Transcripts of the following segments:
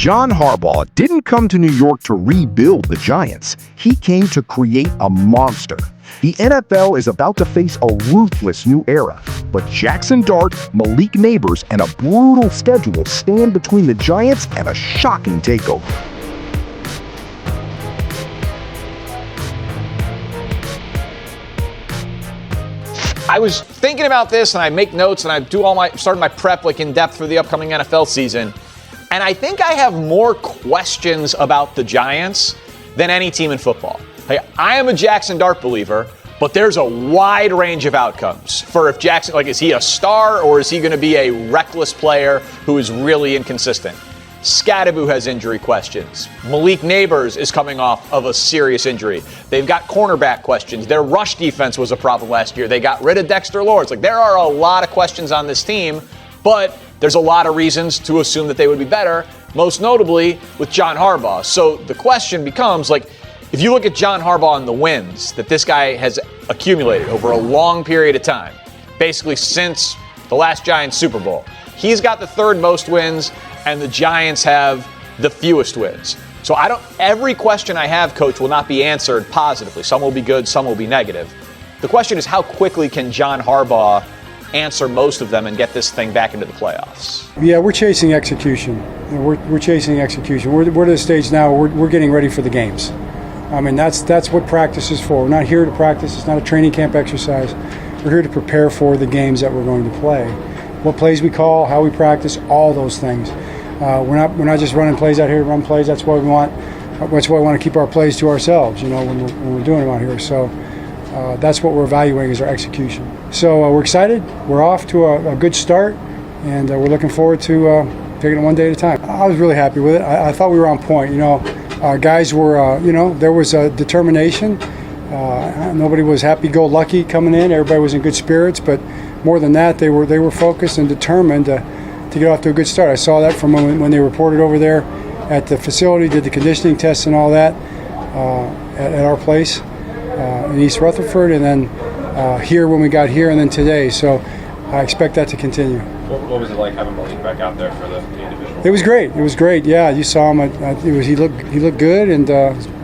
John Harbaugh didn't come to New York to rebuild the Giants. He came to create a monster. The NFL is about to face a ruthless new era, but Jackson Dart, Malik Nabers, and a brutal schedule stand between the Giants and a shocking takeover. I was thinking about this, and I make notes, and I do started my prep like in depth for the upcoming NFL season. And I think I have more questions about the Giants than any team in football. Hey, I am a Jackson Dart believer, but there's a wide range of outcomes for if Jackson, is he a star or is he going to be a reckless player who is really inconsistent? Scadaboo has injury questions. Malik Nabers is coming off of a serious injury. They've got cornerback questions. Their rush defense was a problem last year. They got rid of Dexter Lawrence. There are a lot of questions on this team, but there's a lot of reasons to assume that they would be better, most notably with John Harbaugh. So the question becomes, if you look at John Harbaugh and the wins that this guy has accumulated over a long period of time, basically since the last Giants Super Bowl, he's got the third most wins, and the Giants have the fewest wins. So every question I have, Coach, will not be answered positively. Some will be good, some will be negative. The question is, how quickly can John Harbaugh answer most of them and get this thing back into the playoffs? Yeah, we're chasing execution. We're chasing execution. We're to the stage now where we're getting ready for the games. I mean, that's what practice is for. We're not here to practice. It's not a training camp exercise. We're here to prepare for the games that we're going to play. What plays we call, how we practice, all those things. We're not just running plays out here to run plays. That's why we want. That's why we want to keep our plays to ourselves. When we're doing them out here. So that's what we're evaluating is our execution. So we're excited. We're off to a good start, and we're looking forward to taking it one day at a time. I was really happy with it. I thought we were on point. Our guys were. There was a determination. Nobody was happy-go-lucky coming in. Everybody was in good spirits, but more than that, they were focused and determined to get off to a good start. I saw that from when they reported over there at the facility, did the conditioning tests and all that at our place in East Rutherford, and then here when we got here, and then today. So I expect that to continue. What was it like having Malik back out there for the individual? It was great. It was great. Yeah, you saw him. He looked good, and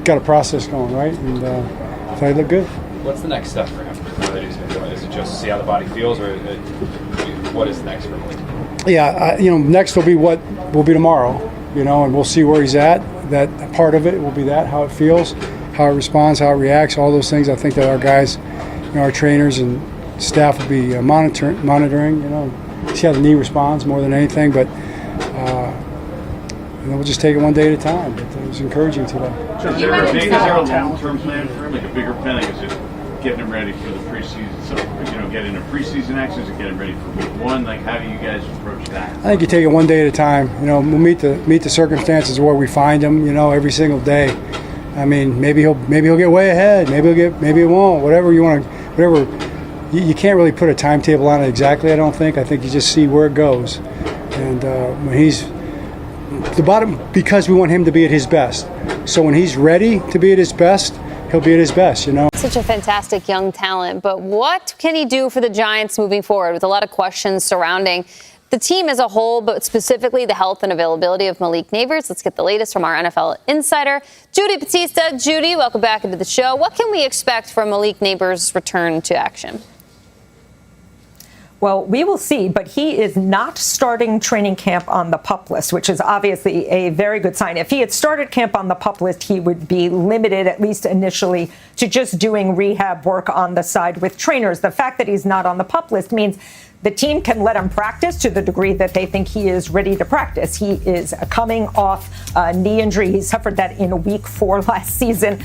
got a process going, right? And so he looked good. What's the next step for him now that he's been doing? Is it just see how the body feels, or what is next for Malik? Yeah, next will be what will be tomorrow, and we'll see where he's at. That part of it will be how it feels, how it responds, how it reacts, all those things. I think that our guys, our trainers and staff will be monitoring, see how the knee responds more than anything. But we'll just take it one day at a time. But it was encouraging today. Is there a long-term plan for him, like a bigger plan? Is it getting him ready for the preseason? So, getting a preseason action, is it getting ready for week one? How do you guys approach that? I think you take it one day at a time. We'll meet the circumstances where we find him. Every single day. I mean, maybe he'll get way ahead. Maybe he won't. Whatever you want to. Whatever. You can't really put a timetable on it exactly. I think you just see where it goes. And when he's the bottom, because we want him to be at his best. So when he's ready to be at his best, he'll be at his best, Such a fantastic young talent, but what can he do for the Giants moving forward with a lot of questions surrounding the team as a whole, but specifically the health and availability of Malik Nabers? Let's get the latest from our NFL insider, Judy Batista. Judy, welcome back into the show. What can we expect from Malik Nabers' return to action? Well, we will see, but he is not starting training camp on the PUP list, which is obviously a very good sign. If he had started camp on the PUP list, he would be limited, at least initially, to just doing rehab work on the side with trainers. The fact that he's not on the PUP list means the team can let him practice to the degree that they think he is ready to practice. He is coming off a knee injury. He suffered that in week 4 last season.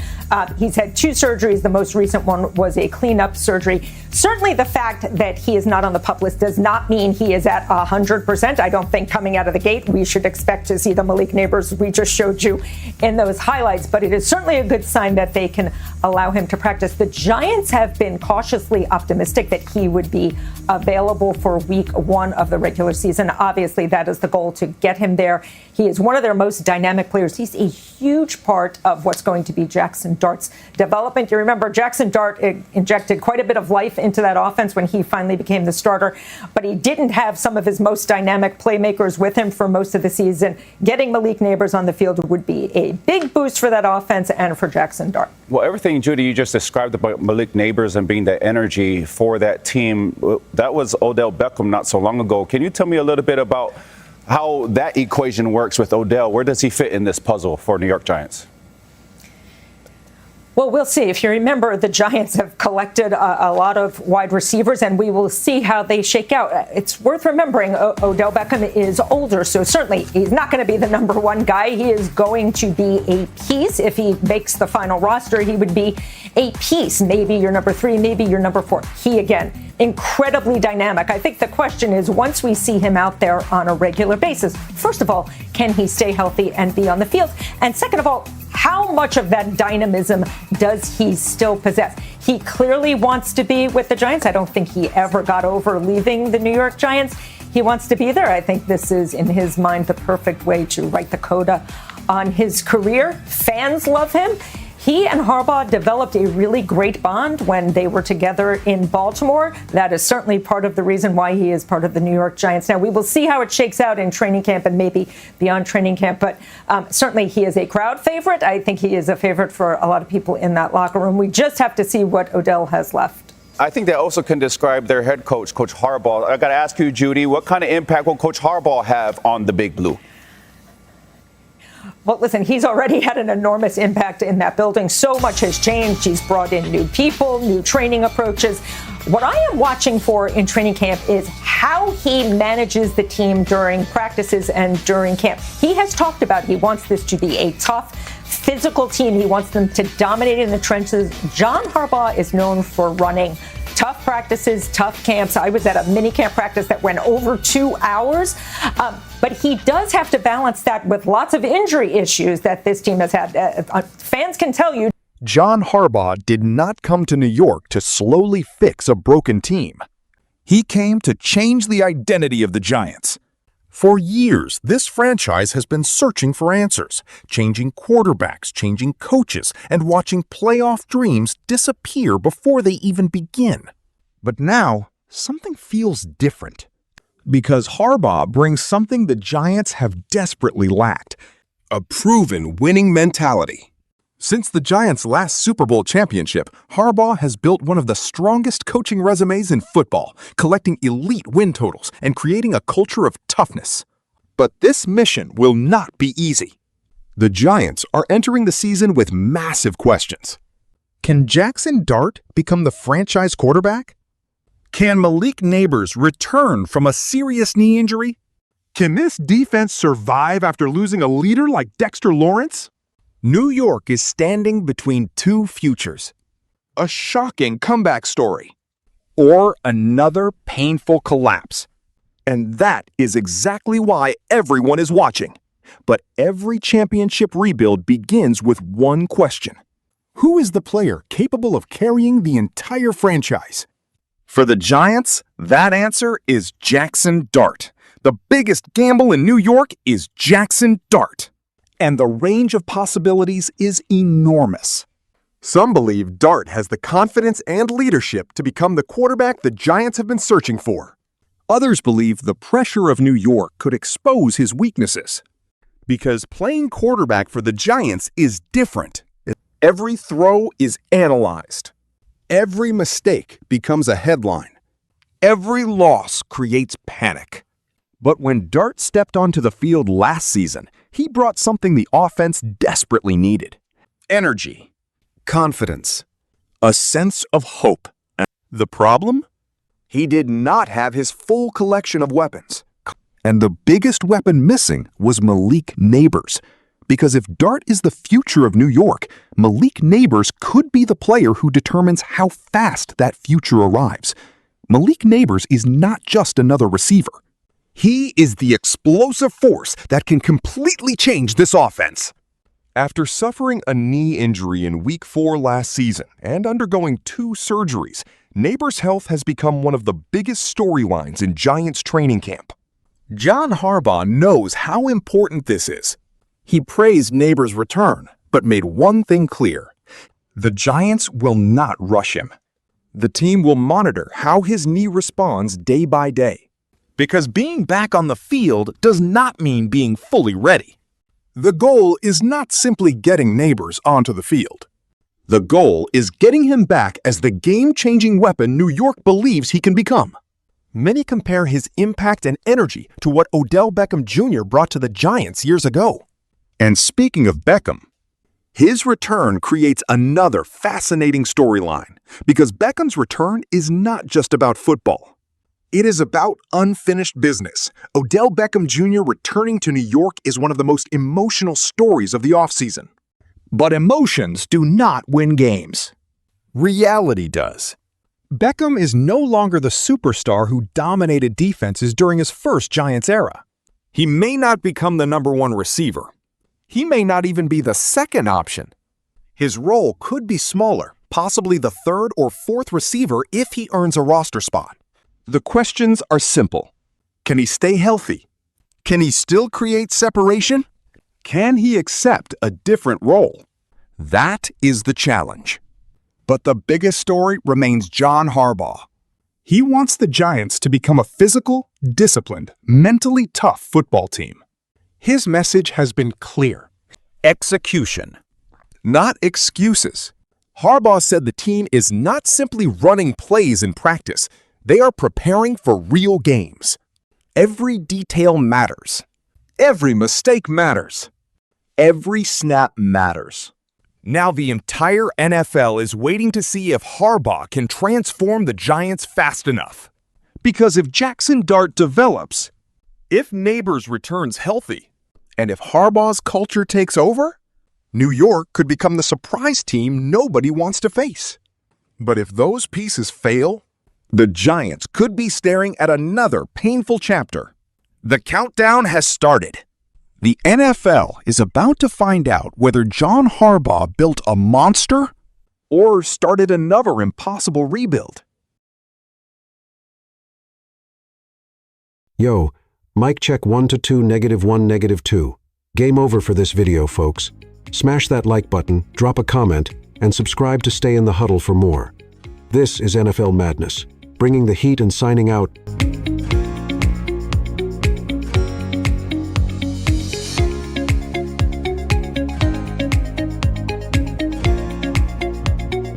He's had 2 surgeries. The most recent one was a cleanup surgery. Certainly the fact that he is not on the PUP list does not mean he is at 100%. I don't think coming out of the gate we should expect to see the Malik Nabers we just showed you in those highlights, but it is certainly a good sign that they can allow him to practice. The Giants have been cautiously optimistic that he would be available available for week 1 of the regular season. Obviously, that is the goal, to get him there. He is one of their most dynamic players. He's a huge part of what's going to be Jackson Dart's development. You remember Jackson Dart injected quite a bit of life into that offense when he finally became the starter, but he didn't have some of his most dynamic playmakers with him for most of the season. Getting Malik Nabers on the field would be a big boost for that offense and for Jackson Dart. Well, everything, Judy, you just described about Malik Nabers and being the energy for that team, that was Odell Beckham not so long ago. Can you tell me a little bit about how that equation works with Odell? Where does he fit in this puzzle for New York Giants? Well, we'll see. If you remember, the Giants have collected a lot of wide receivers, and we will see how they shake out. It's worth remembering Odell Beckham is older, so certainly he's not going to be the number 1 guy. He is going to be a piece. If he makes the final roster, he would be a piece. Maybe your number 3, maybe your number 4. He, again, incredibly dynamic. I think the question is, once we see him out there on a regular basis, first of all, can he stay healthy and be on the field? And second of all, how much of that dynamism does he still possess? He clearly wants to be with the Giants. I don't think he ever got over leaving the New York Giants. He wants to be there. I think this is, in his mind, the perfect way to write the coda on his career. Fans love him. He and Harbaugh developed a really great bond when they were together in Baltimore. That is certainly part of the reason why he is part of the New York Giants. Now, we will see how it shakes out in training camp and maybe beyond training camp, but certainly he is a crowd favorite. I think he is a favorite for a lot of people in that locker room. We just have to see what Odell has left. I think that also can describe their head coach, Coach Harbaugh. I got to ask you, Judy, what kind of impact will Coach Harbaugh have on the Big Blue? Well, listen, he's already had an enormous impact in that building. So much has changed. He's brought in new people, new training approaches. What I am watching for in training camp is how he manages the team during practices and during camp. He has talked about he wants this to be a tough, physical team. He wants them to dominate in the trenches. John Harbaugh is known for running tough practices, tough camps. I was at a mini camp practice that went over 2 hours. But he does have to balance that with lots of injury issues that this team has had. Fans can tell you. John Harbaugh did not come to New York to slowly fix a broken team. He came to change the identity of the Giants. For years, this franchise has been searching for answers, changing quarterbacks, changing coaches, and watching playoff dreams disappear before they even begin. But now, something feels different. Because Harbaugh brings something the Giants have desperately lacked: a proven winning mentality. Since the Giants' last Super Bowl championship, Harbaugh has built one of the strongest coaching resumes in football, collecting elite win totals and creating a culture of toughness. But this mission will not be easy. The Giants are entering the season with massive questions. Can Jackson Dart become the franchise quarterback? Can Malik Nabers return from a serious knee injury? Can this defense survive after losing a leader like Dexter Lawrence? New York is standing between 2 futures: a shocking comeback story or another painful collapse. And that is exactly why everyone is watching. But every championship rebuild begins with one question: who is the player capable of carrying the entire franchise? For the Giants, that answer is Jackson Dart. The biggest gamble in New York is Jackson Dart. And the range of possibilities is enormous. Some believe Dart has the confidence and leadership to become the quarterback the Giants have been searching for. Others believe the pressure of New York could expose his weaknesses. Because playing quarterback for the Giants is different. Every throw is analyzed. Every mistake becomes a headline. Every loss creates panic. But when Dart stepped onto the field last season, he brought something the offense desperately needed: energy, confidence, a sense of hope. The problem? He did not have his full collection of weapons. And the biggest weapon missing was Malik Nabers. Because if Dart is the future of New York, Malik Nabers could be the player who determines how fast that future arrives. Malik Nabers is not just another receiver. He is the explosive force that can completely change this offense. After suffering a knee injury in Week 4 last season and undergoing 2 surgeries, Nabers' health has become one of the biggest storylines in Giants training camp. John Harbaugh knows how important this is. He praised Nabers' return, but made one thing clear. The Giants will not rush him. The team will monitor how his knee responds day by day. Because being back on the field does not mean being fully ready. The goal is not simply getting Nabers onto the field. The goal is getting him back as the game-changing weapon New York believes he can become. Many compare his impact and energy to what Odell Beckham Jr. brought to the Giants years ago. And speaking of Beckham, his return creates another fascinating storyline because Beckham's return is not just about football. It is about unfinished business. Odell Beckham Jr. returning to New York is one of the most emotional stories of the offseason. But emotions do not win games. Reality does. Beckham is no longer the superstar who dominated defenses during his first Giants era. He may not become the #1 receiver. He may not even be the second option. His role could be smaller, possibly the third or fourth receiver if he earns a roster spot. The questions are simple. Can he stay healthy? Can he still create separation? Can he accept a different role? That is the challenge. But the biggest story remains John Harbaugh. He wants the Giants to become a physical, disciplined, mentally tough football team. His message has been clear. Execution, not excuses. Harbaugh said the team is not simply running plays in practice. They are preparing for real games. Every detail matters. Every mistake matters. Every snap matters. Now the entire NFL is waiting to see if Harbaugh can transform the Giants fast enough. Because if Jackson Dart develops, if Nabers returns healthy, and if Harbaugh's culture takes over, New York could become the surprise team nobody wants to face. But if those pieces fail, the Giants could be staring at another painful chapter. The countdown has started. The NFL is about to find out whether John Harbaugh built a monster or started another impossible rebuild. Yo, mic check 1 to 2, -1, -2. Game over for this video, folks. Smash that like button, drop a comment, and subscribe to stay in the huddle for more. This is NFL Madness, bringing the heat and signing out.